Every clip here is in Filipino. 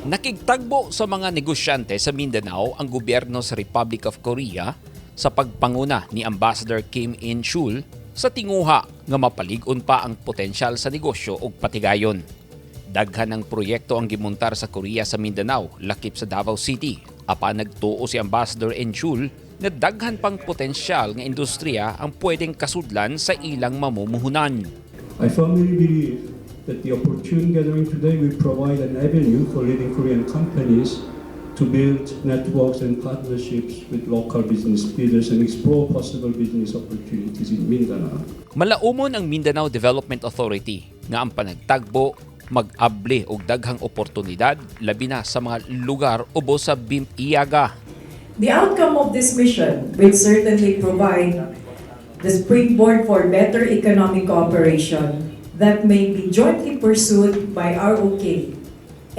Nakigtagbo sa mga negosyante sa Mindanao ang gobyerno sa Republic of Korea sa pagpanguna ni Ambassador Kim In-chul sa tinguha nga mapalig-on pa ang potensyal sa negosyo ug patigayon. Daghan ng proyekto ang gimontar sa Korea sa Mindanao, lakip sa Davao City. Apan nagtuo si Ambassador In-chul na daghan pang potensyal nga industriya ang pwedeng kasudlan sa ilang mamumuhunan. I firmly believe that the opportune gathering today will provide an avenue for leading Korean companies to build networks and partnerships with local business leaders and explore possible business opportunities in Mindanao. Malaumon ang Mindanao Development Authority nga ang panagtagbo mag-abli og daghang oportunidad labi na sa mga lugar ubos sa BIM-IAGA. The outcome of this mission will certainly provide the springboard for better economic cooperation that may be jointly pursued by ROK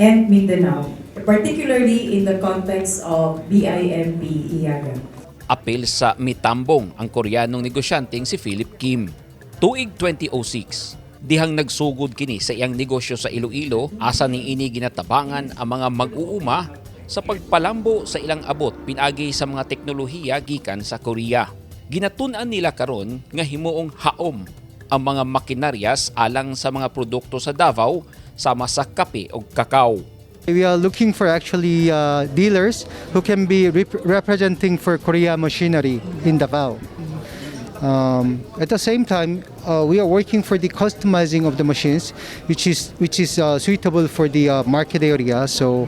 and Mindanao, particularly in the context of BIMP-IAGA. Apil sa mitambong ang Koreanong negosyanteng si Philip Kim. Tuig 2006, dihang nagsugod kini sa iyang negosyo sa Iloilo, asa niini ginatabangan ang mga mag-uuma sa pagpalambo sa ilang abot pinagi sa mga teknolohiya gikan sa Korea. Ginatun-an nila karon nga himuong haom ang mga makinaryas alang sa mga produkto sa Davao sama sa kape o kakao. We are looking for actually dealers who can be representing for Korea machinery in Davao. At the same time, we are working for the customizing of the machines, which is suitable for the market area. So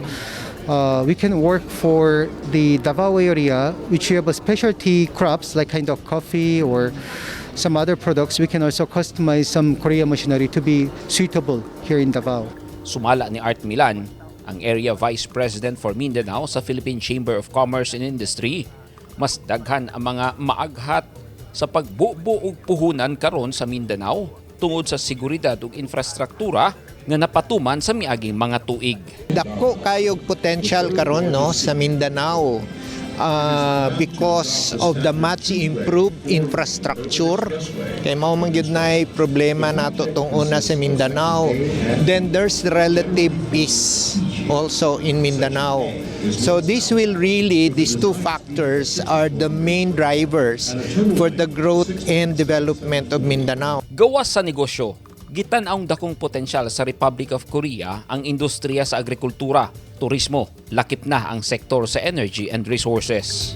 we can work for the Davao area, which have a specialty crops like kind of coffee or some other products. We can also customize some Korean machinery to be suitable here in Davao. Sumala ni Art Milan, ang Area Vice President for Mindanao sa Philippine Chamber of Commerce and Industry, mas daghan ang mga maaghat sa pagbubo og puhunan karon sa Mindanao tungod sa seguridad ug infrastruktura nga napatuman sa miaging mga tuig. Dako kayog potential karon no sa Mindanao because of the much improved infrastructure. Kay mao man gyud nay problema nato tong una sa Mindanao. Then there's relative peace also in Mindanao. So these two factors are the main drivers for the growth and development of Mindanao. Gawas sa negosyo, gitan-awng dakong potensyal sa Republic of Korea ang industriya sa agrikultura, turismo, lakip na ang sektor sa energy and resources.